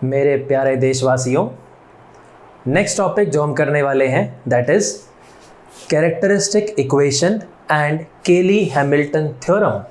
मेरे प्यारे देशवासियों, नेक्स्ट टॉपिक जो हम करने वाले हैं that is characteristic equation and Cayley Hamilton theorem.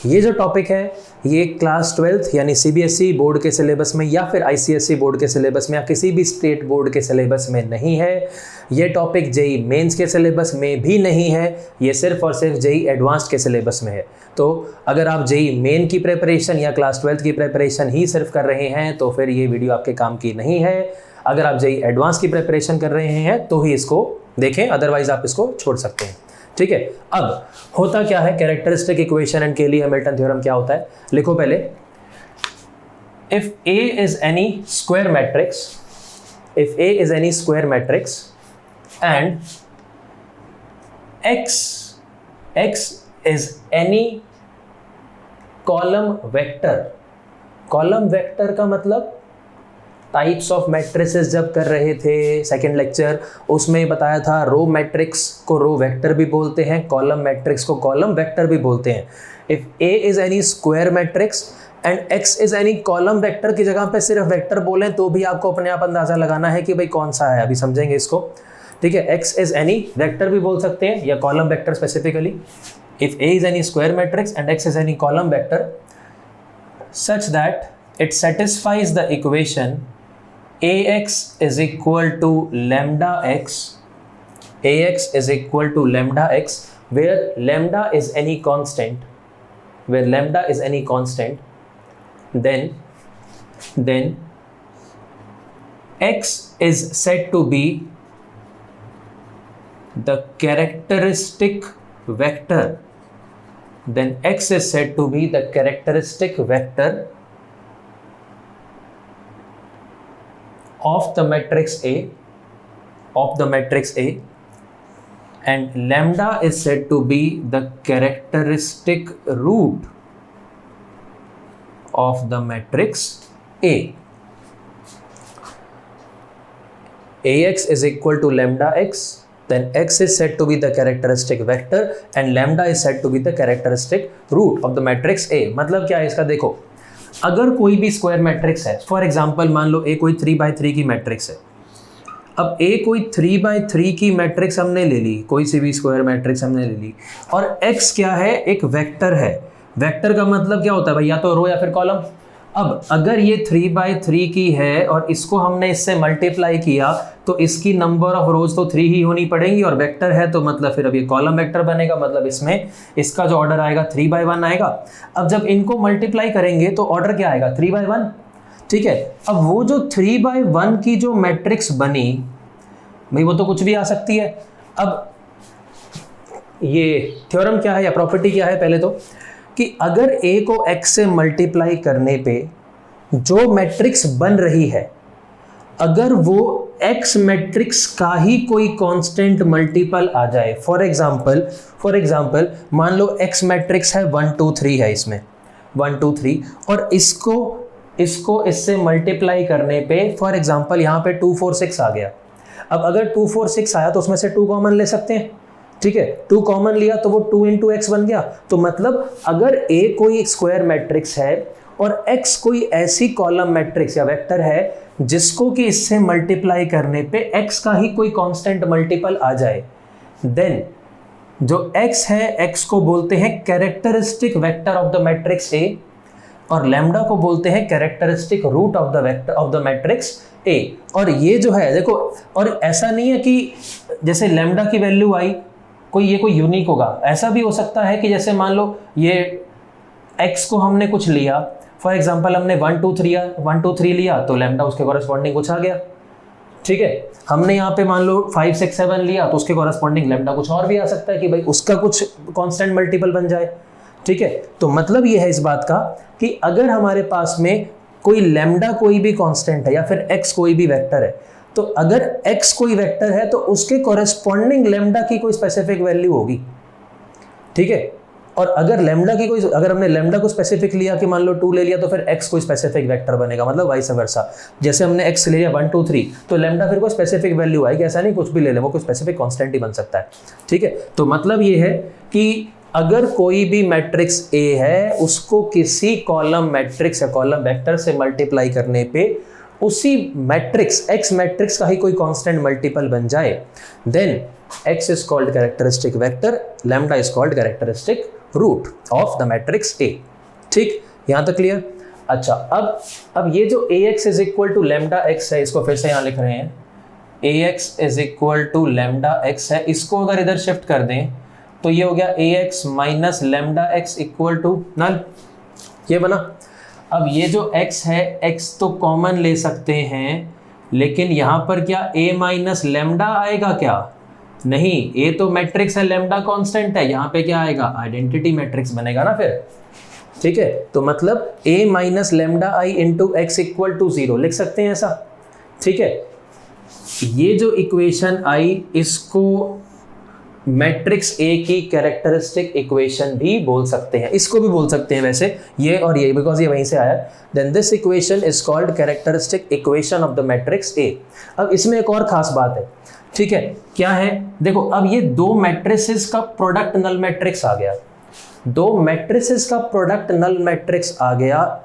ये जो टॉपिक है ये क्लास 12th यानी सीबीएसई बोर्ड के सिलेबस में या फिर आईसीएसई बोर्ड के सिलेबस में या किसी भी स्टेट बोर्ड के सिलेबस में नहीं है। ये टॉपिक जेई मेंस के सिलेबस में भी नहीं है, ये सिर्फ और सिर्फ जेई एडवांस्ड के सिलेबस में है। तो अगर आप जेई मेन की प्रिपरेशन या क्लास 12th की प्रिपरेशन ही सिर्फ कर रहे हैं तो फिर ये वीडियो आपके काम की नहीं है। अगर आप जेई एडवांस की प्रिपरेशन कर रहे हैं तो ही इसको देखें, अदरवाइज आप इसको छोड़ सकते हैं। ठीक है, अब होता क्या है characteristic equation and Cayley Hamilton theorem क्या होता है, लिखो पहले। If A is N E square matrix, if A is N E square matrix and x is any column vector. Column vector का मतलब टाइप्स ऑफ मैट्रिसेस जब कर रहे थे सेकंड लेक्चर, उसमें बताया था रो मैट्रिक्स को रो वेक्टर भी बोलते हैं, कॉलम मैट्रिक्स को कॉलम वेक्टर भी बोलते हैं। If A is N E square matrix and x is any column vector की जगह पे सिर्फ वेक्टर बोलें तो भी आपको अपने आप अंदाजा लगाना है कि भाई कौन सा है, अभी समझेंगे इसको। ठीक है, एक्स इज एनी वेक्टर भी बोल सकते हैं या column vector specifically. If A is N E square matrix and x is any column vector such that it satisfies the equation ax is equal to lambda x, ax is equal to lambda x, where lambda is any constant, where lambda is any constant, then x is said to be the characteristic vector, then x is said to be the characteristic vector of the matrix A, of the matrix A, and lambda is said to be the characteristic root of the matrix A. Ax is equal to lambda x, then x is said to be the characteristic vector and lambda is said to be the characteristic root of the matrix A। मतलब क्या है इसका, देखो अगर कोई भी square matrix है, for example मान लो A कोई 3x3 की मैट्रिक्स है। अब A कोई 3x3 की मैट्रिक्स हमने ले ली, कोई सी भी स्क्वायर मैट्रिक्स हमने ले ली, और x क्या है, एक वेक्टर है। वेक्टर का मतलब क्या होता है भाई, या तो रो या फिर कॉलम। अब अगर ये 3x3 की है और इसको हमने इससे मल्टीप्लाई किया तो इसकी नंबर ऑफ रोज तो 3 ही होनी पड़ेंगी, और वेक्टर है तो मतलब फिर अब ये कॉलम वेक्टर बनेगा, मतलब इसमें इसका जो ऑर्डर आएगा 3x1 आएगा। अब जब इनको मल्टीप्लाई करेंगे तो ऑर्डर क्या आएगा, 3x1। ठीक है, अब वो जो 3x1 की जो मैट्रिक्स बनी भाई वो तो कुछ भी आ सकती है। अब ये थ्योरम क्या है या प्रॉपर्टी क्या है, पहले तो कि अगर a को x से मल्टीप्लाई करने पे जो मैट्रिक्स बन रही है, अगर वो x मैट्रिक्स का ही कोई कांस्टेंट मल्टीपल आ जाए, फॉर एग्जांपल मान लो x मैट्रिक्स है 1 2 3 है, इसमें 1 2 3, और इसको इससे मल्टीप्लाई करने पे फॉर एग्जांपल यहाँ पे 2 4 6 आ गया। अब अगर 2 4 6 आया तो उसमें से 2 कॉमन ले सकते हैं। ठीक है, 2 कॉमन लिया तो वो 2 into x बन गया। तो मतलब अगर a कोई स्क्वायर मैट्रिक्स है और x कोई ऐसी कॉलम मैट्रिक्स या वेक्टर है जिसको कि इससे मल्टीप्लाई करने पे x का ही कोई कांस्टेंट मल्टीपल आ जाए, देन जो x है x को बोलते हैं characteristic vector of the matrix A, और लैम्डा को बोलते हैं characteristic root of the vector of the matrix A। और ये जो है देखो, और ऐसा नहीं है कि जैसे लैम्डा की वैल्यू आई ये कोई यूनिक होगा, ऐसा भी हो सकता है कि जैसे मान लो ये x को हमने कुछ लिया, फॉर एग्जांपल हमने 1 2 3 लिया तो लैम्डा उसके कॉरेस्पॉन्डिंग कुछ आ गया। ठीक है, हमने यहाँ पे मान लो 5 6 7 लिया तो उसके कॉरेस्पॉन्डिंग लैम्डा कुछ और भी आ सकता है कि भाई उसका कुछ कांस्टेंट मल्टीपल बन जाए। ठीक है, तो मतलब ये है इस बात का कि अगर हमारे पास में कोई लैम्डा कोई भी कांस्टेंट है या फिर x कोई भी वेक्टर है, तो अगर x कोई वेक्टर है तो उसके कॉरेस्पॉन्डिंग लैम्डा की कोई स्पेसिफिक वैल्यू होगी। ठीक है, और अगर हमने लैम्डा को स्पेसिफिक लिया कि मान लो 2 ले लिया तो फिर x कोई स्पेसिफिक वेक्टर बनेगा, मतलब वाइस वर्सा। जैसे हमने x ले लिया 1 2 3 तो लैम्डा फिर कोई स्पेसिफिक वैल्यू आएगी, ऐसा नहीं कुछ भी ले ले, वो कोई स्पेसिफिक कांस्टेंट ही बन सकता है। ठीक है, तो मतलब ये है कि अगर कोई भी मैट्रिक्स A है उसको किसी कॉलम मैट्रिक्स या कॉलम वेक्टर से मल्टीप्लाई करने पे उसी मैट्रिक्स X मैट्रिक्स का ही कोई कांस्टेंट मल्टीपल बन जाए, then X is called characteristic vector, lambda is called characteristic root of the matrix A। ठीक, यहां तक क्लियर? अच्छा, अब ये जो Ax is equal to lambda x है, इसको फिर से यहां लिख रहे हैं, Ax is equal to lambda x है, इसको अगर इधर शिफ्ट कर दें तो ये हो गया Ax minus lambda x equal to null, ये बना। अब ये जो x है, x तो कॉमन ले सकते हैं, लेकिन यहां पर क्या a माइनस लैम्डा आएगा क्या? नहीं, a तो मैट्रिक्स है, लैम्डा कांस्टेंट है, यहां पे क्या आएगा? आइडेंटिटी मैट्रिक्स बनेगा ना फिर। ठीक है, तो मतलब a minus lambda I into x equal to 0 लिख सकते हैं ऐसा। ठीक है, ये जो इक्वेशन आई इसको मैट्रिक्स A की कैरेक्टरिस्टिक इक्वेशन भी बोल सकते हैं, इसको भी बोल सकते हैं वैसे, ये और ये, बिकॉज ये वहीं से आया। Then this equation is called characteristic equation of the matrix A। अब इसमें एक और खास बात है, ठीक है, क्या है? देखो, अब ये दो मैट्रिसेस का प्रोडक्ट नल मैट्रिक्स आ गया, दो मैट्रिसेस का प्रोडक्ट नल मैट्रिक्स आ गया।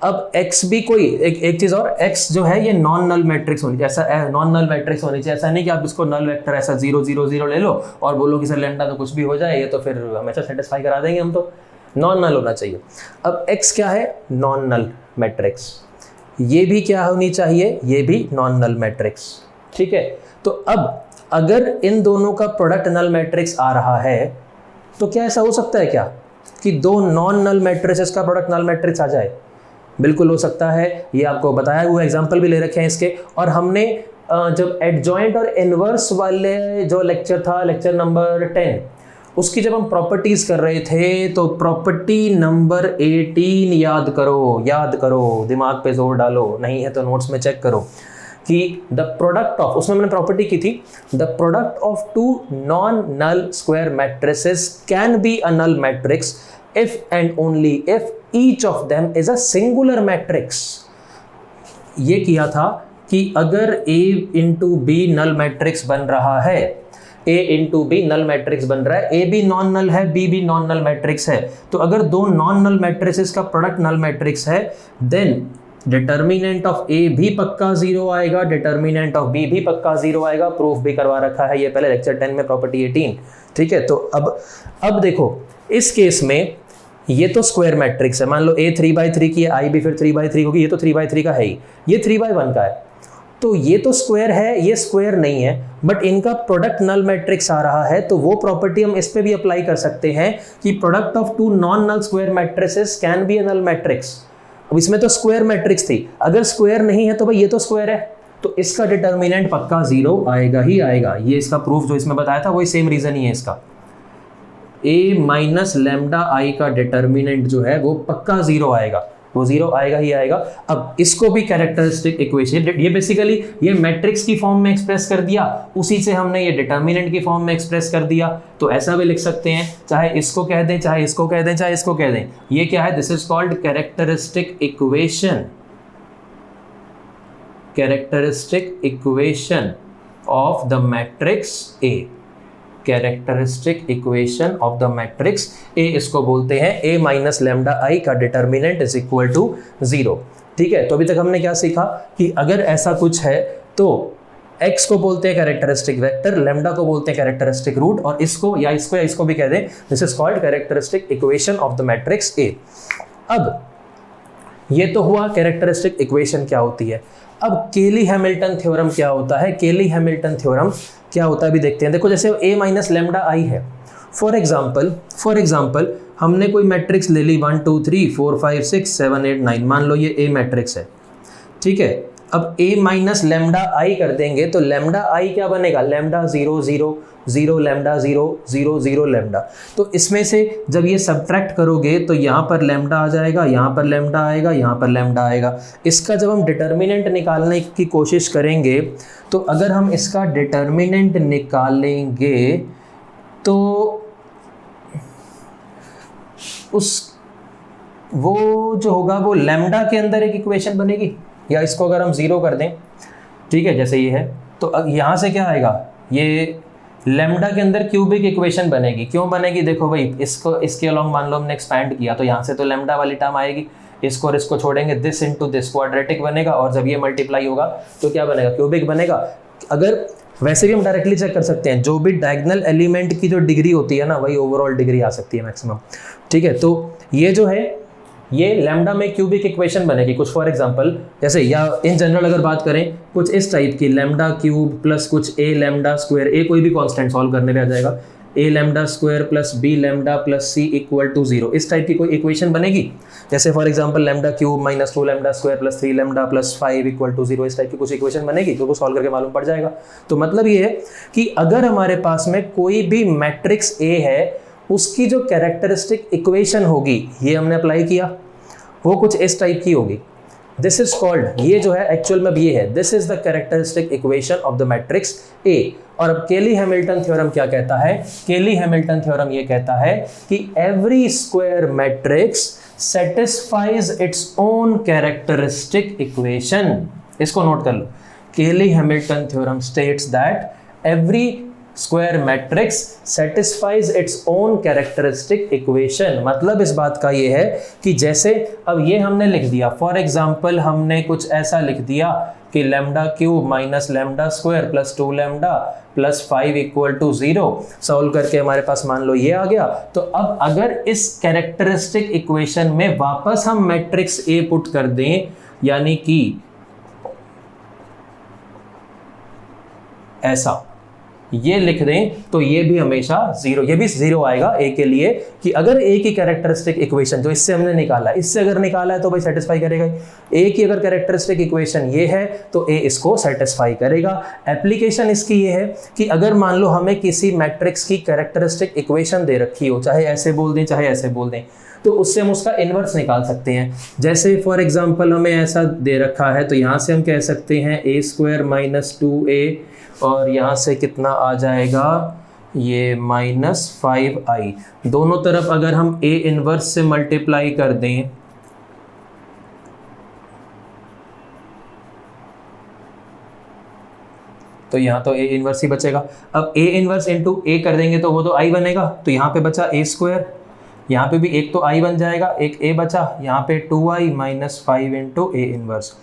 अब x भी कोई एक चीज और, x जो है ये नॉन नल मैट्रिक्स होनी चाहिए, ऐसा नॉन नल मैट्रिक्स होनी चाहिए। ऐसा नहीं कि आप इसको नल वेक्टर ऐसा 0 0 0 ले लो और बोलो कि सर लैम्डा तो कुछ भी हो जाए, ये तो फिर हमेशा सेटिस्फाई करा देंगे हम, तो नॉन नल होना चाहिए। अब x क्या है? Non null matrix. ये भी क्या होनी चाहिए? ये भी नॉन नल मैट्रिक्स। ठीक है, तो अब अगर इन दोनों का प्रोडक्ट नल मैट्रिक्स आ रहा है तो क्या ऐसा हो सकता है क्या कि दो नॉन नल मैट्रिसेस का प्रोडक्ट नल मैट्रिक्स आ जाए? बिल्कुल हो सकता है, ये आपको बताया हुआ एग्जांपल भी ले रखे हैं इसके। और हमने जब एडजॉइंट और इनवर्स वाले जो लेक्चर था, लेक्चर नंबर 10, उसकी जब हम प्रॉपर्टीज कर रहे थे तो प्रॉपर्टी नंबर 18 याद करो, दिमाग पे जोर डालो, नहीं है तो नोट्स में चेक करो कि द प्रोडक्ट ऑफ, उसमें मैंने प्रॉपर्टी की थी, the product of two non null square matrices can be a null matrix if and only if each of them is a singular matrix। ये किया था कि अगर A into B null matrix बन रहा है, A into B null matrix बन रहा है, A भी नॉन नल है, B भी नॉन नल मैट्रिक्स है, तो अगर दो नॉन नल मैट्रिसेस का प्रोडक्ट नल मैट्रिक्स है, देन डिटर्मिनेंट ऑफ A भी पक्का 0 आएगा, डिटर्मिनेंट ऑफ B भी पक्का 0 आएगा। प्रूफ भी करवा रखा है ये पहले लेक्चर 10 में, प्रॉपर्टी 18। ठीक है, तो अब देखो, इस केस में ये तो स्क्वायर मैट्रिक्स है, मान लो A 3/3 की है, I भी फिर 3/3 होगी, ये तो 3/3 का है ही, ये 3/1 का है, तो ये तो स्क्वायर है, ये स्क्वायर नहीं है, बट इनका प्रोडक्ट नल मैट्रिक्स आ रहा है, तो वो प्रॉपर्टी हम इस पे भी अप्लाई कर सकते हैं कि product of two non null square matrices can be a null matrix. अब इसमें तो स्क्वायर मैट्रिक्स थी, अगर स्क्वायर नहीं है तो भाई ये तो स्क्वायर है, तो इसका डिटर्मिनेंट पक्का 0 आएगा ही आएगा। ये इसका प्रूफ जो इसमें बताया था वही सेम रीजन ही है इसका। A माइनस लैम्डा आई का डिटर्मिनेंट जो है वो पक्का 0 आएगा, वो 0 आएगा ही आएगा। अब इसको भी कैरेक्टरिस्टिक इक्वेशन, ये बेसिकली ये मैट्रिक्स की फॉर्म में एक्सप्रेस कर दिया, उसी से हमने ये डिटर्मिनेंट की फॉर्म में एक्सप्रेस कर दिया, तो ऐसा भी लिख सकते हैं, चाहे इसको कह दें, चाहे इसको कह दें, चाहे इसको कह दें। ये क्या है? This is called characteristic equation, characteristic equation of the matrix A, characteristic equation of the matrix A, इसको बोलते हैं A माइनस लैम्डा आई का डिटर्मिनेंट इज इक्वल टू 0। ठीक है, तो अभी तक हमने क्या सीखा कि अगर ऐसा कुछ है तो x को बोलते हैं कैरेक्टरिस्टिक वेक्टर, लैम्डा को बोलते हैं कैरेक्टरिस्टिक रूट, और इसको या इसको भी कह दें, this is called characteristic equation of the matrix A। अब ये तो हुआ कैरेक्टरिस्टिक इक्वेशन क्या होती है। अब केली हैमिल्टन थ्योरम क्या होता है? केली हैमिल्टन थ्योरम क्या होता है अभी देखते हैं। देखो, जैसे A माइनस लैम्डा आई है, फॉर एग्जाम्पल हमने कोई मैट्रिक्स ले ली 1 2 3 4 5 6 7 8 9, मान लो ये A मैट्रिक्स है। ठीक है, अब A माइनस लैम्डा आई कर देंगे तो लैम्डा आई क्या बनेगा? Lambda 0 0 0 lambda 0 0 0 lambda. तो इसमें से जब ये सब्ट्रैक्ट करोगे तो यहाँ पर लैम्डा आ जाएगा, यहाँ पर लैम्डा आएगा, यहाँ पर लैम्डा आएगा। इसका जब हम डिटर्मिनेंट निकालने की कोशिश करेंगे तो अगर हम इसका डिटर्मिनेंट निकालेंगे तो वो जो होगा वो लैम्डा के अंदर एक इक्वेशन बनेगी, या इसको अगर हम 0 कर दें, ठीक है, जैसे ये है, तो अब यहाँ से क्या आएगा? ये लेमडा के अंदर क्यूबिक इक्वेशन बनेगी। क्यों बनेगी? देखो भाई, इसको इसके अलॉन्ग मान लो हमने एक्सपैंड किया तो यहाँ से तो लेमडा वाली टर्म आएगी, इसको और इसको छोड़ेंगे, दिस इनटू दिस क्वाड्रेटिक बनेगा, और जब ये मल्टीप्लाई होगा तो क्या बनेगा? क्यूबिक बनेगा। अगर वैसे भी हम डायरेक्टली चेक कर सकते हैं, जो भी डायगोनल एलिमेंट की जो डिग्री होती है ना, वही ओवरऑल डिग्री आ सकती है मैक्सिमम। ठीक है, तो ये जो है ये लैम्डा में क्यूबिक इक्वेशन बनेगी कुछ, फॉर एग्जांपल जैसे, या इन जनरल अगर बात करें कुछ इस टाइप की, लैम्डा क्यूब प्लस कुछ ए लैम्डा स्क्वायर, ए कोई भी कांस्टेंट सॉल्व करने पे आ जाएगा, A lambda square plus B lambda plus C equal to 0, इस टाइप की कोई इक्वेशन बनेगी। जैसे for example lambda cube minus 2 lambda square plus 3 lambda plus 5 equal to 0, इस टाइप की कुछ इक्वेशन बनेगी, तो वो सॉल्व करके मालूम पड़ जाएगा। तो मतलब ये है कि अगर हमारे पास में कोई भी मैट्रिक्स ए है, उसकी जो कैरेक्टरिस्टिक इक्वेशन होगी, ये हमने अप्लाई किया, वो कुछ इस टाइप की होगी। दिस इज कॉल्ड, ये जो है एक्चुअल में ये है, this is the characteristic equation of the matrix ए। और अब केली हैमिल्टन थ्योरम क्या कहता है? केली हैमिल्टन थ्योरम ये कहता है कि every square matrix satisfies its own characteristic equation. इसको नोट कर लो, केली Hamilton theorem states that every square matrix satisfies its own characteristic equation. मतलब इस बात का ये है कि जैसे अब ये हमने लिख दिया, फॉर एग्जांपल हमने कुछ ऐसा लिख दिया कि lambda cube minus lambda square plus 2 lambda plus 5 equal to 0, solve करके हमारे पास मान लो ये आ गया। तो अब अगर इस कैरेक्टरिस्टिक इक्वेशन में वापस हम मैट्रिक्स ए पुट कर दें, यानी कि ऐसा ये लिख दें, तो ये भी हमेशा 0, ये भी 0 आएगा ए के लिए, कि अगर ए की कैरेक्टरिस्टिक इक्वेशन जो इससे हमने निकाला, इससे अगर निकाला है तो भाई सेटिस्फाई करेगा। ए की अगर कैरेक्टरिस्टिक इक्वेशन ये है तो ए इसको सेटिस्फाई करेगा। एप्लीकेशन इसकी ये है कि अगर मान लो हमें किसी मैट्रिक्स की कैरेक्टरिस्टिक इक्वेशन दे रखी हो, चाहे ऐसे बोल दें चाहे ऐसे बोल दें, तो उससे हम उसका इन्वर्स निकाल सकते हैं। जैसे फॉर एग्जांपल हमें ऐसा दे रखा है, तो यहाँ से हम कह सकते हैं ए स्क्वायर माइनस 2a, और यहाँ से कितना आ जाएगा, ये माइनस 5i। दोनों तरफ अगर हम a इनवर्स से मल्टीप्लाई कर दें, तो यहाँ तो a इनवर्स ही बचेगा। अब a इनवर्स इंटू a कर देंगे तो वो तो i बनेगा, तो यहाँ पे बचा a स्क्वायर, यहाँ पे भी एक तो i बन जाएगा, एक a बचा, यहाँ पे 2i minus 5 into a inverse.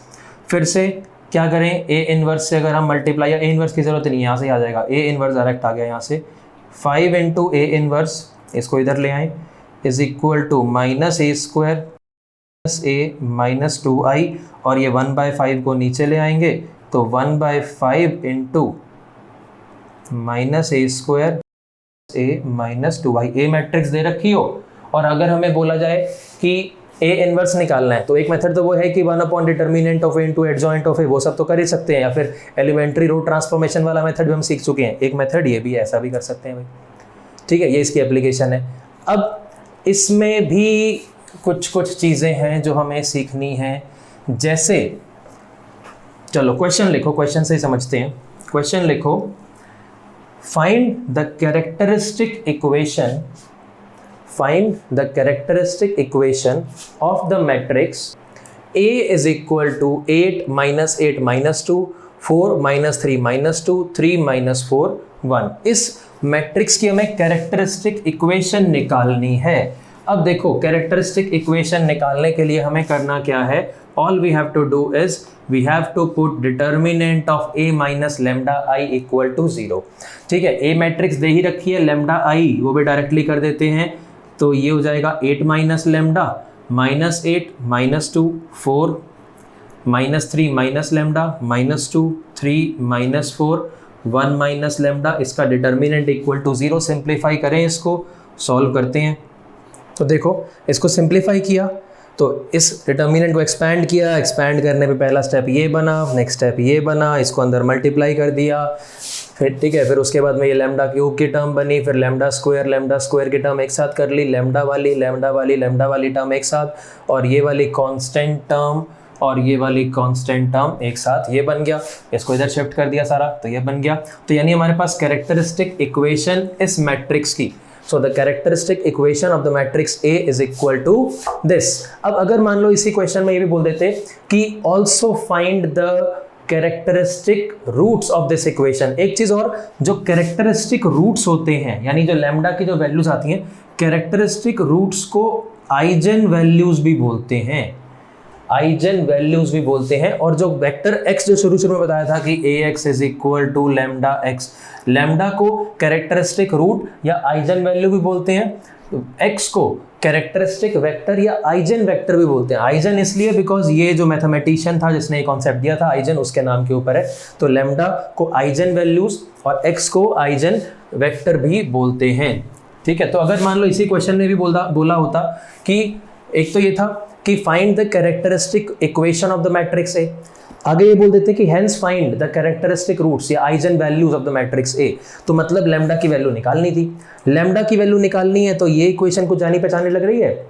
फिर से क्या करें, a इनवर्स से अगर हम मल्टीप्लाई, या a इनवर्स की जरूरत नहीं, यहाँ से आ जाएगा, a इनवर्स डायरेक्ट आ गया यहाँ से, 5 इंटू a इनवर्स, इसको इधर ले आए, is equal to minus a square plus a minus 2i, और ये 1/5 को नीचे ले आएंगे, तो 1/5 into minus a square a minus 2i। a matrix दे रखी हो और अगर हमें बोला जाए कि ए इनवर्स निकालना है, तो एक मेथड तो वो है कि 1 determinant of A into adjoint of A, वो सब तो कर ही सकते हैं, या फिर एलिमेंट्री रो ट्रांसफॉर्मेशन वाला मेथड भी हम सीख चुके हैं। एक मेथड ये भी है, ऐसा भी कर सकते हैं भाई। ठीक है, ये इसकी एप्लीकेशन है। अब इसमें भी कुछ कुछ चीज़ें हैं जो हमें सीखनी है, जैसे चलो क्वेश्चन लिखो, क्वेश्चन से ही समझते हैं। क्वेश्चन लिखो, find the characteristic equation, find the characteristic equation of the matrix A is equal to 8 minus 8 minus 2, 4 minus 3 minus 2, 3 minus 4, 1। इस मैट्रिक्स की हमें कैरेक्टरिस्टिक इक्वेशन निकालनी है। अब देखो, कैरेक्टरिस्टिक इक्वेशन निकालने के लिए हमें करना क्या है, all we have to do is we have to put determinant of a minus lambda I equal to 0। ठीक है, a मैट्रिक्स दे ही रखी है, lambda I वो भी डायरेक्टली कर देते हैं, तो ये हो जाएगा 8 minus lambda minus 8 minus 2 4 minus 3 minus lambda minus 2 3 minus 4 1 minus lambda, इसका डिटर्मिनेंट इक्वल टू 0। सिंप्लीफाई करें, इसको सॉल्व करते हैं। तो देखो, इसको सिंप्लीफाई किया तो इस डिटर्मिनेंट को एक्सपैंड किया, एक्सपैंड करने पे पहला स्टेप ये बना, नेक्स्ट स्टेप ये बना, इसको अंदर मल्टीप्लाई कर दिया, फिर ठीक है, फिर उसके बाद में ये लैम्डा क्यूब की टर्म बनी, फिर लैम्डा स्क्वायर की टर्म एक साथ कर ली, लैम्डा वाली टर्म एक साथ, और ये वाली कांस्टेंट टर्म और ये वाली कांस्टेंट टर्म एक साथ, ये बन गया। इसको इधर शिफ्ट कर दिया सारा, तो ये बन गया। तो यानी हमारे पास कैरेक्टरिस्टिक इक्वेशन इस मैट्रिक्स की, so the characteristic equation of the matrix A is equal to this. अब अगर मान लो इसी क्वेश्चन में ये भी बोल देते कि also find the characteristic roots of this equation. एक चीज और, जो कैरेक्टरिस्टिक रूट्स होते हैं यानी जो लैम्डा की जो वैल्यूज आती हैं, कैरेक्टरिस्टिक रूट्स को आइजन वैल्यूज भी बोलते हैं, आइजन वैल्यूज भी बोलते हैं। और जो वेक्टर x जो शुरू में बताया था कि ax is equal to lambda x, lambda को कैरेक्टरिस्टिक रूट या आइजन वैल्यू भी बोलते हैं, x को कैरेक्टरिस्टिक वेक्टर या आइजन वेक्टर भी बोलते हैं। आइजन इसलिए बिकॉज ये जो मैथमेटिशियन था जिसने ये कॉन्सेप्ट दिया था, आइजन उसके नाम के ऊपर है। तो लैम्डा को आइजन वैल्यूज और x को आइजन वेक्टर भी बोलते हैं। ठीक है, तो अगर मान लो इसी क्वेश्चन में भी बोला होता कि एक तो ये था कि find the characteristic equation of the matrix A, आगे ये बोल देते कि hence find the characteristic roots या eigen values of the matrix A, तो मतलब लैम्डा की वैल्यू निकालनी थी। लैम्डा की वैल्यू निकालनी है तो ये इक्वेशन को जानी पहचानी लग रही है,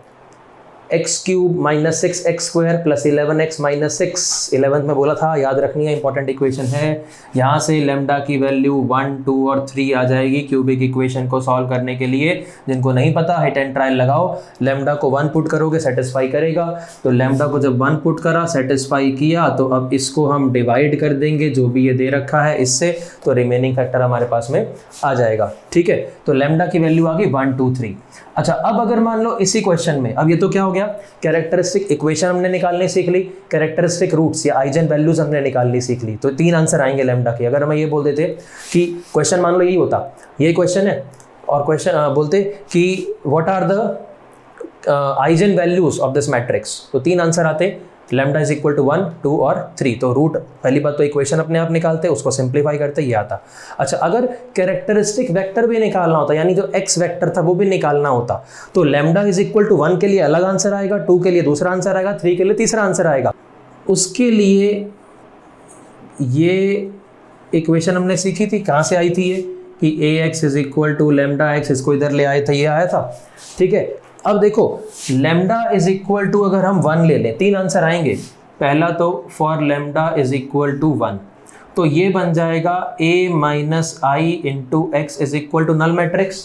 x cube minus 6x square plus 11x minus 6, 11th में बोला था, याद रखनी है, इंपॉर्टेंट इक्वेशन है। यहाँ से लैम्डा की वैल्यू 1, 2 और 3 आ जाएगी क्यूबिक इक्वेशन को सॉल्व करने के लिए। जिनको नहीं पता हिट एंड ट्रायल लगाओ, लैम्डा को 1 पुट करोगे सेटिस्फाई करेगा, तो लैम्डा को जब 1 पुट करा सेटिस्फाई किया तो अब इसको हम डिवाइड कर देंगे जो भी ये दे रखा है इससे, तो रिमेनिंग फैक्टर हमारे पास में आ जाएगा। ठीक है, तो लैम्डा की वैल्यू आ गई 1, 2, 3। अच्छा, अब अगर मान लो इसी क्वेश्चन में, अब ये तो क्या हो गया, कैरेक्टरिस्टिक इक्वेशन हमने निकालने सीख ली, कैरेक्टरिस्टिक रूट्स या आइजन वैल्यूज हमने निकालनी सीख ली, तो 3 आंसर आएंगे लैम्डा के। अगर हम ये बोल देते कि क्वेश्चन मान लो यही होता, ये क्वेश्चन है और क्वेश्चन बोलते कि what are the eigen values of this matrix, तो 3 आंसर आते, लैम्डा इज इक्वल टू 1, 2 और 3। तो रूट पहली बात तो इक्वेशन अपने आप निकालते, उसको सिंप्लीफाई करते, ये आता। अच्छा, अगर कैरेक्टरिस्टिक वेक्टर भी निकालना होता यानी जो x वेक्टर था वो भी निकालना होता, तो लैम्डा इज इक्वल टू 1 के लिए अलग आंसर आएगा, 2 के लिए दूसरा आंसर आएगा, 3 के लिए तीसरा आंसर आएगा। उसके लिए ये इक्वेशन हमने सीखी थी, कहाँ से आई थी ये, कि ax is equal to lambda x, इसको इधर ले आए थे, ये आया था। ठीक है, अब देखो लैम्डा इज इक्वल टू अगर हम 1 ले लें, 3 आंसर आएंगे। पहला तो for lambda is equal to 1, तो ये बन जाएगा a minus I into x is equal to null matrix.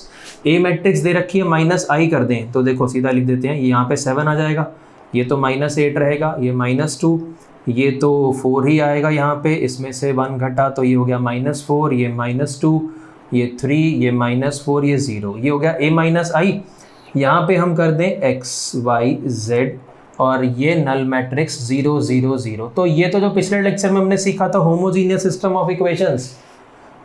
a matrix दे रखी है माइनस आई कर दें तो देखो सीधा लिख देते हैं, यहाँ पे 7 आ जाएगा, ये तो -8 रहेगा, ये -2, ये तो 4 ही आएगा यहाँ पे, इसमें से 1 घटा तो ये हो गया -4, ये -2, ये 3, ये -4, ये 0, ये हो गया a माइनस आई। यहाँ पे हम कर दें x, y, z और ये नल मैट्रिक्स 0, 0, 0। तो ये तो जो पिछले लेक्चर में हमने सीखा था homogeneous system of equations,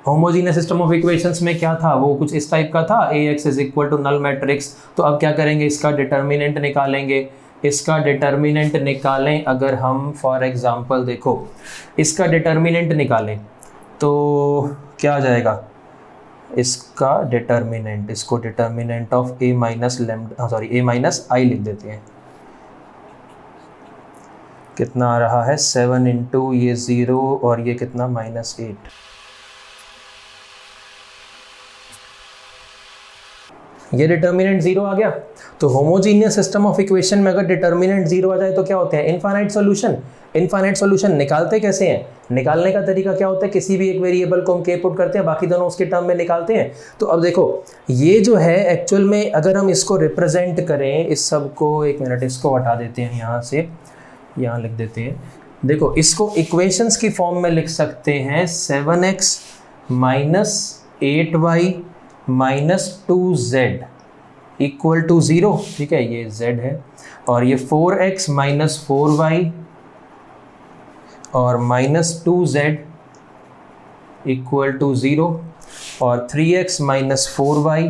homogeneous system of equations में क्या था, वो कुछ इस टाइप का था, ax is equal to null matrix. तो अब क्या करेंगे, इसका डिटर्मिनेंट निकालेंगे। इसका डिटर्मिनेंट निकालें अगर हम फॉर एग्जांपल देखो इसका डिटर्मिनेंट निकालें तो क्या आ जाएगा, इसका डिटर्मिनेंट, इसको determinant of a minus lambda, sorry a minus I लिख देते हैं। कितना आ रहा है, 7 इंटू ये 0 और ये कितना -8। ये डिटर्मिनेंट 0 आ गया। तो होमोजीनियस सिस्टम ऑफ इक्वेशन में अगर डिटर्मिनेंट 0 आ जाए तो क्या होते हैं, इनफाइनाइट सॉल्यूशन। इनफाइनाइट सॉल्यूशन निकालते कैसे हैं, निकालने का तरीका क्या होता है, किसी भी एक वेरिएबल को हम k पुट करते हैं, बाकी दोनों उसके टर्म में निकालते हैं। तो अब देखो ये जो है एक्चुअल में अगर हम इसको रिप्रेजेंट करें, इस सब को, एक मिनट इसको हटा देते हैं यहाँ से, यहाँ लिख देते हैं। देखो इसको इक्वेशंस की फॉर्म में लिख सकते हैं, 7x minus 8y minus 2z equal to 0। ठीक है, ये z है, और ये 4x माइनस 4y और माइनस 2z इक्वल टू 0 और 3x माइनस 4y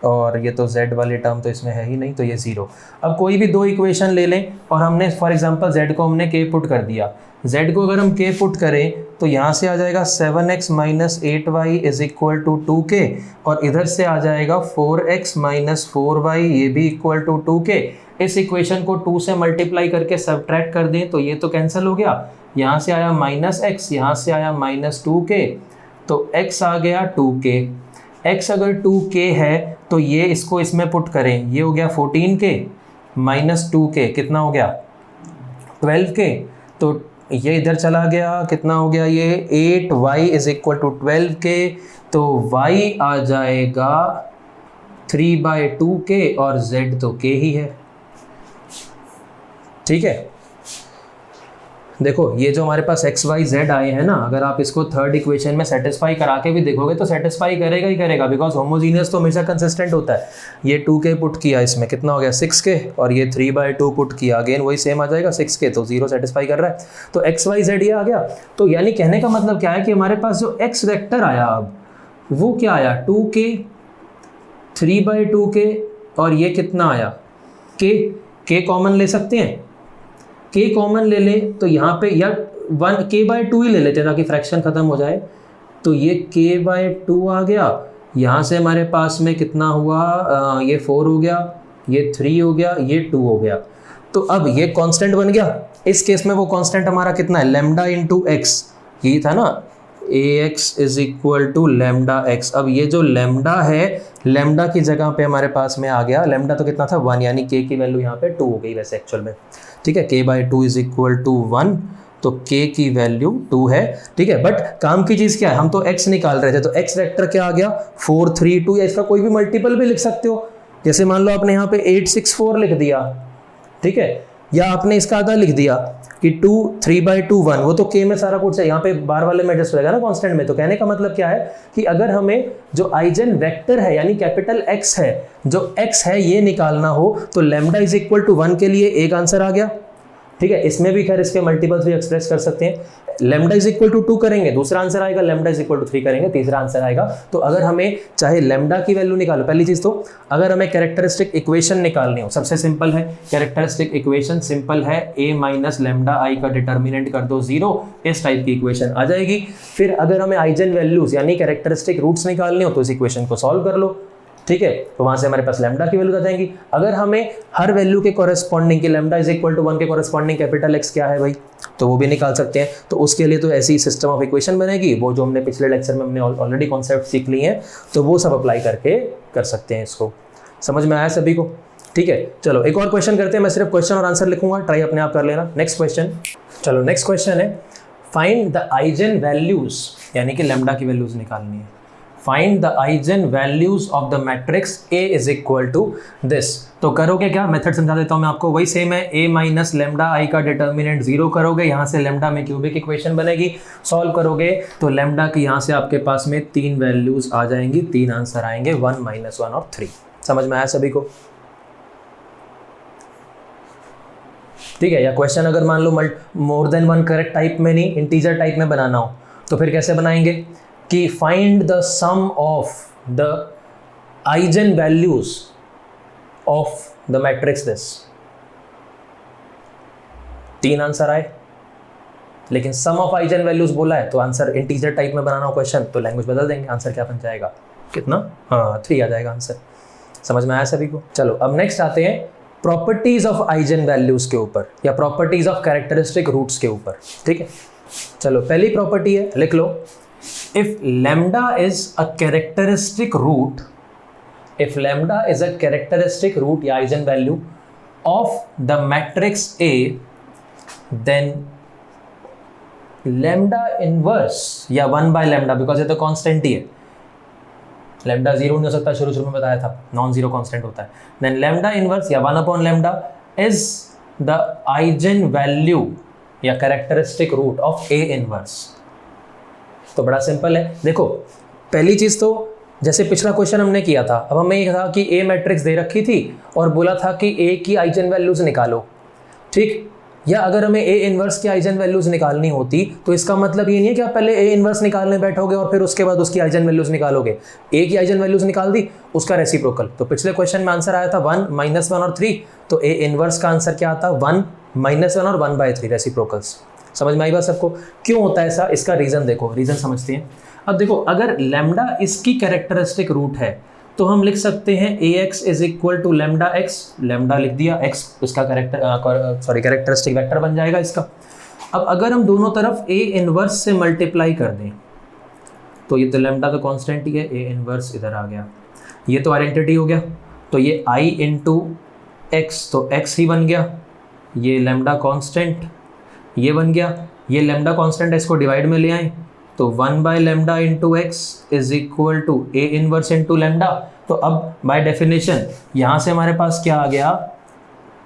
और ये तो z वाले टर्म तो इसमें है ही नहीं, तो ये 0। अब कोई भी 2 इक्वेशन ले लें और हमने फॉर एग्जांपल z को हमने k पुट कर दिया, z को अगर हम k पुट करें तो यहाँ से आ जाएगा 7x minus 8y is equal to 2k और इधर से आ जाएगा 4x माइनस 4y, ये भी इक्वल टू 2k। इस इक्वेशन को 2 से मल्टीप्लाई करके सब्ट्रैक्ट कर दें तो ये तो कैंसिल हो गया, यहाँ से आया -x, यहाँ से आया -2k, तो x आ गया 2k। x अगर 2k है तो ये इसको इसमें पुट करें, ये हो गया 14k माइनस 2k, कितना हो गया 12k। तो ये इधर चला गया, कितना हो गया ये 8y is equal to 12k, तो y आ जाएगा 3/2k और z तो k ही है। ठीक है, देखो ये जो हमारे पास एक्स वाई जेड आए हैं ना, अगर आप इसको थर्ड इक्वेशन में सेटिस्फाई करा के भी देखोगे तो सेटिस्फाई करेगा ही करेगा, बिकॉज होमोजीनियस तो हमेशा कंसिस्टेंट होता है। ये 2k पुट किया, इसमें कितना हो गया 6k, और ये 3/2 पुट किया, अगेन वही सेम आ जाएगा 6k, तो 0 सेटिस्फाई कर रहा है, तो एक्स वाई जेड ये आ गया। तो यानी कहने का मतलब क्या है कि हमारे पास जो एक्स वेक्टर आया अब वो क्या आया 2k, 3/2k, और ये कितना आया k कॉमन ले सकते हैं, k कॉमन ले ले तो यहाँ पे या 1k/2 ही ले लेते हैं ताकि फ्रैक्शन खत्म हो जाए। तो ये k/2 आ गया, यहाँ से हमारे पास में कितना हुआ, ये 4 हो गया, ये 3 हो गया, ये 2 हो गया। तो अब ये कांस्टेंट बन गया। इस केस में वो कांस्टेंट हमारा कितना है, लैम्डा इंटू एक्स, यही था ना, ax is equal to lambda x. अब ये जो लैम्डा है, लैम्डा की जगह पे हमारे पास में आ गया, लैम्डा तो कितना था 1, यानी k की वैल्यू यहाँ पे 2 हो गई वैसे एक्चुअल में, ठीक है, k/2 इज इक्वल टू 1, तो k की वैल्यू 2 है, ठीक है। बट काम की चीज़ क्या है, हम तो x निकाल रहे थे, तो x वेक्टर क्या आ गया 4 3 2, या इसका कोई भी मल्टीपल भी लिख सकते हो, जैसे मान लो आपने यहाँ पे 8 6 4 लिख दिया, ठीक है, या आपने इसका आधा लिख दिया कि 2 3/2 1, वो तो k में सारा कुछ है, यहाँ पे बार वाले में एडजस्ट रहेगा ना कांस्टेंट में। तो कहने का मतलब क्या है कि अगर हमें जो आइजन वेक्टर है यानी कैपिटल x है, जो x है ये निकालना हो, तो लैम्डा इज इक्वल टू 1 के लिए एक आंसर आ गया, ठीक है। इसमें भी खैर इसके मल्टीपल्स भी एक्सप्रेस कर सकते हैं। लैम्डा इज इक्वल टू 2 करेंगे, दूसरा आंसर आएगा, लैम्डा इज इक्वल टू 3 करेंगे, तीसरा आंसर आएगा। तो अगर हमें चाहे लैम्डा की वैल्यू निकालो, पहली चीज तो अगर हमें कैरेक्टरिस्टिक इक्वेशन निकालनी हो, सबसे सिंपल है कैरेक्टरिस्टिक इक्वेशन, सिंपल है a माइनस लैम्डा आई का डिटर्मिनेंट कर दो 0, इस टाइप की इक्वेशन आ जाएगी। फिर अगर हमें आइजन वैल्यूज यानी कैरेक्टरिस्टिक रूट्स निकालने हो तो इस इक्वेशन को सॉल्व कर लो, ठीक है, तो वहां से हमारे पास लैम्डा की वैल्यू आ जाएंगी। अगर हमें हर वैल्यू के कॉरेस्पॉन्डिंग की लैम्डा इज इक्वल टू 1 के कॉरेस्पॉन्डिंग कैपिटल एक्स क्या है भाई, तो वो भी निकाल सकते हैं। तो उसके लिए तो ऐसी सिस्टम ऑफ इक्वेशन बनेगी, वो जो हमने पिछले लेक्चर में हमने ऑलरेडी कॉन्सेप्ट सीख लिए हैं, तो वो सब अप्लाई करके कर सकते हैं। इसको समझ में आया सभी को, ठीक है। चलो एक और क्वेश्चन करते हैं, मैं सिर्फ क्वेश्चन और आंसर लिखूंगा, ट्राई अपने आप कर लेना। नेक्स्ट क्वेश्चन, चलो नेक्स्ट क्वेश्चन है फाइंड द आइजन वैल्यूज, यानी कि लैम्डा की वैल्यूज निकालनी है। Find the eigen values of the matrix A is equal to this. तो करोगे क्या, मेथड समझा देता हूं मैं आपको, वही सेम है, A माइनस लैम्डा आई का डिटर्मिनेंट 0 करोगे, यहाँ से लैम्डा में क्यूबिक इक्वेशन बनेगी, सॉल्व करोगे तो लैम्डा की यहाँ से आपके पास में 3 वैल्यूज आ जाएंगी, 3 आंसर आएंगे, 1 -1 और 3। समझ में आया सभी को, ठीक है। या क्वेश्चन अगर मान लो मोर देन 1 करेक्ट टाइप में नहीं, इंटीजर टाइप में बनाना हो तो फिर कैसे बनाएंगे कि find the sum of the eigen values of the matrix this. 3 answer आए, लेकिन सम ऑफ आइजन वैल्यूज बोला है, तो आंसर इंटीजर टाइप में बनाना हो क्वेश्चन तो लैंग्वेज बदल देंगे, आंसर क्या बन जाएगा, कितना, हाँ 3 आ जाएगा आंसर। समझ में आया सभी को। चलो अब नेक्स्ट आते हैं प्रॉपर्टीज ऑफ आइजन वैल्यूज के ऊपर, या प्रॉपर्टीज ऑफ कैरेक्टरिस्टिक रूट्स के ऊपर, ठीक है। चलो पहली प्रॉपर्टी है, लिख लो, if lambda is a characteristic root, if lambda is a characteristic root या eigenvalue of the matrix A, then lambda inverse या 1 by lambda, because ये तो constant ही है, lambda 0 नहीं हो सकता, शुरू में बताया था, नॉन जीरो कांस्टेंट होता है, then lambda inverse या 1 upon lambda is the eigenvalue या characteristic root of A inverse। तो बड़ा सिंपल है, देखो पहली चीज तो जैसे पिछला क्वेश्चन हमने किया था, अब हमें ये था कि ए मैट्रिक्स दे रखी थी और बोला था कि ए की आइजन वैल्यूज निकालो, ठीक। या अगर हमें ए इनवर्स की आइजन वैल्यूज निकालनी होती तो इसका मतलब ये नहीं है कि आप पहले ए इनवर्स निकालने बैठोगे और फिर उसके बाद उसकी आइजन वैल्यूज निकालोगे। ए की आइजन वैल्यूज निकाल दी, उसका रेसिप्रोकल, तो पिछले क्वेश्चन में आंसर आया था 1 -1 और 3, तो ए इनवर्स का आंसर क्या आता, 1 -1 और 1/3 रेसिप्रोकल्स। समझ में आई बात सबको, क्यों होता है ऐसा, इसका रीजन देखो, रीजन समझते हैं। अब देखो अगर लैम्डा इसकी कैरेक्टरिस्टिक रूट है तो हम लिख सकते हैं ax is equal to lambda x, lambda लिख दिया, x इसका कैरेक्टरिस्टिक वेक्टर बन जाएगा इसका। अब अगर हम दोनों तरफ a इनवर्स से मल्टीप्लाई कर दें तो ये तो लैम्डा तो कांस्टेंट ही है, a इनवर्स इधर आ गया, ये तो आइडेंटिटी हो गया, तो ये i इंटू एक्स, तो x ही बन गया, ये लैम्डा कांस्टेंट ये बन गया, ये लैम्डा कांस्टेंट है, इसको डिवाइड में ले आए तो 1 by lambda into x is equal to A inverse into lambda. तो अब बाय डेफिनेशन यहाँ से हमारे पास क्या आ गया,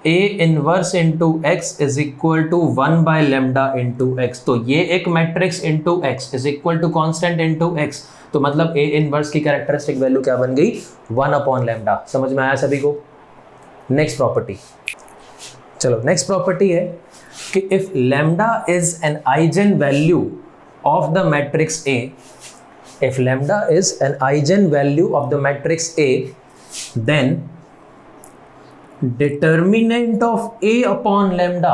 A inverse into x is equal to 1 by lambda into x, तो ये एक matrix into x is equal to constant into x, तो मतलब ए इनवर्स की कैरेक्टरिस्टिक वैल्यू क्या बन गई 1 अपॉन लेमडा। समझ में आया सभी को? नेक्स्ट प्रॉपर्टी, चलो नेक्स्ट प्रॉपर्टी है कि if lambda is an eigen value of the matrix A, if lambda is an eigenvalue of the matrix A, then determinant of A upon lambda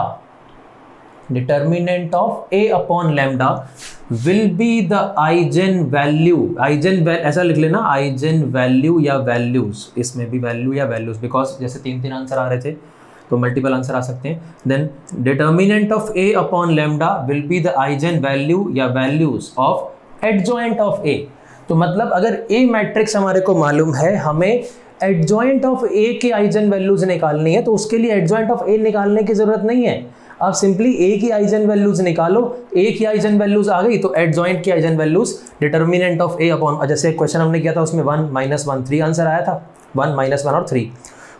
will be the eigenvalue, ऐसा लिख लेना eigenvalue या values, इसमें भी value या values, because जैसे 3 answer आ रहे थे तो मल्टीपल आंसर आ सकते हैं। Then determinant of A upon lambda will be the eigenvalue या values of adjoint of A. तो मतलब अगर ए मैट्रिक्स हमारे को मालूम है, हमें एडजॉइंट ऑफ ए के आइजन वैल्यूज निकालनी है, तो उसके लिए एडजॉइंट ऑफ ए निकालने की जरूरत नहीं है। आप सिंपली ए की आइजन वैल्यूज निकालो, ए की आइजन वैल्यूज आ गई तो एडजॉइंट की eigen values determinant of A upon, जैसे क्वेश्चन हमने किया था उसमें 1 -1 3 आंसर आया था, 1 -1 और 3,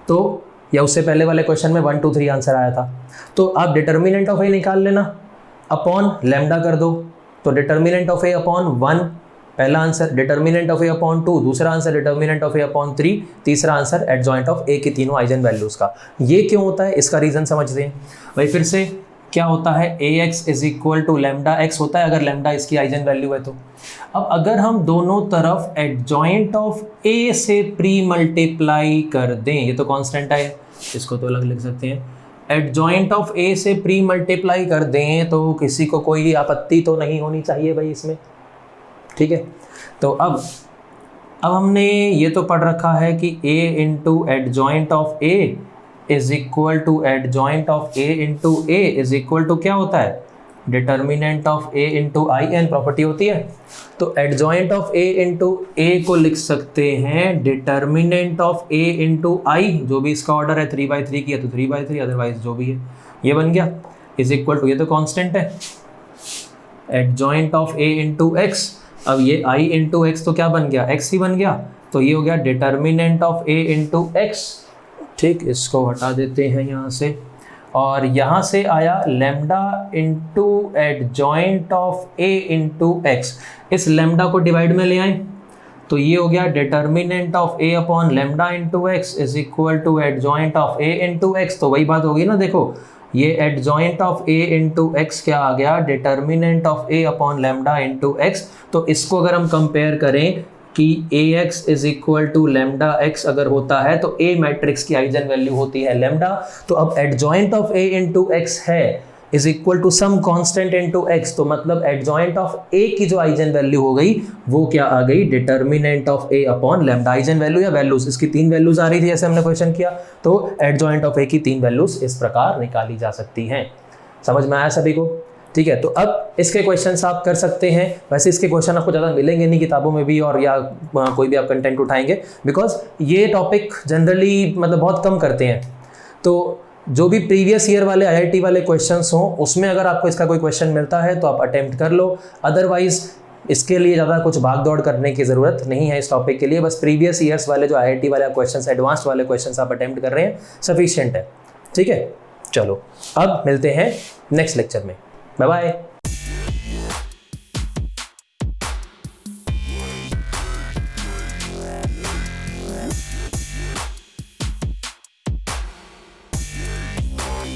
तो या उससे पहले वाले क्वेश्चन में 1 2 3 आंसर आया था। तो आप डिटर्मिनेंट ऑफ ए निकाल लेना, अपॉन लैम्डा कर दो, तो डिटर्मिनेंट ऑफ ए अपॉन 1 पहला answer, determinant of A upon 2 दूसरा answer, determinant of A upon 3 तीसरा आंसर, एडजॉइंट ऑफ ए की तीनों आइजन वैल्यूज का। ये क्यों होता है इसका रीजन समझते हैं भाई। फिर से क्या होता है, A X is equal to lambda X होता है अगर लेमडा इसकी आइजन वैल्यू है तो। अब अगर हम दोनों तरफ एडजॉइंट ऑफ ए से प्री मल्टीप्लाई कर दें, ये तो कांस्टेंट है, इसको तो अलग लिख सकते हैं, एडजॉइंट ऑफ ए से प्री मल्टीप्लाई कर दें तो किसी को कोई आपत्ति तो नहीं होनी चाहिए भाई इसमें, ठीक है। तो अब हमने ये तो पढ़ रखा है कि a into adjoint of a is equal to adjoint of a into a is equal to क्या होता है, determinant of a into I n property होती है। तो adjoint of a into a को लिख सकते हैं determinant of a into I, जो भी इसका ऑर्डर है 3/3 की है तो 3/3, अदरवाइज जो भी है ये बन गया, इज इक्वल टू, ये तो कांस्टेंट है, adjoint of a into x. अब ये i इंटू एक्स तो क्या बन गया, x ही बन गया, तो ये हो गया determinant of a into x. ठीक, इसको हटा देते हैं यहाँ से, और यहाँ से आया lambda into adjoint of a into x. इस लेमडा को डिवाइड में ले आए तो ये हो गया determinant of a upon lambda into x is equal to adjoint of a into x. तो वही बात होगी ना, देखो ये adjoint of a into x क्या आ गया, determinant of a upon lambda into x. तो इसको अगर हम कंपेयर करें कि ax is equal to lambda X अगर होता है तो a मैट्रिक्स की आइजन वैल्यू होती है लेमडा। तो अब adjoint of a into X है is equal to some constant into x, तो मतलब एडजॉइंट ऑफ a की जो आइजन वैल्यू हो गई वो क्या आ गई, determinant of a upon lambda. Eigen value या वैल्यूज, इसकी 3 वैल्यूज आ रही थी जैसे हमने क्वेश्चन किया, तो एडजॉइंट ऑफ a की 3 वैल्यूज इस प्रकार निकाली जा सकती हैं। समझ में आया सभी को? ठीक है, तो अब इसके क्वेश्चंस आप कर सकते हैं। वैसे इसके क्वेश्चन आपको ज़्यादा मिलेंगे नहीं किताबों में भी, और या कोई भी आप कंटेंट उठाएंगे, बिकॉज ये टॉपिक जनरली मतलब बहुत कम करते हैं। तो जो भी प्रीवियस ईयर वाले IIT वाले क्वेश्चंस हों उसमें अगर आपको इसका कोई क्वेश्चन मिलता है तो आप अटेम्प्ट कर लो, अदरवाइज इसके लिए ज़्यादा कुछ भाग दौड़ करने की ज़रूरत नहीं है इस टॉपिक के लिए। बस प्रीवियस ईयर्स वाले जो IIT वाले क्वेश्चंस, एडवांस्ड वाले क्वेश्चंस आप अटेम्प्ट कर रहे हैं, सफिशिएंट है। ठीक है, चलो अब मिलते हैं नेक्स्ट लेक्चर में, बाय बाय।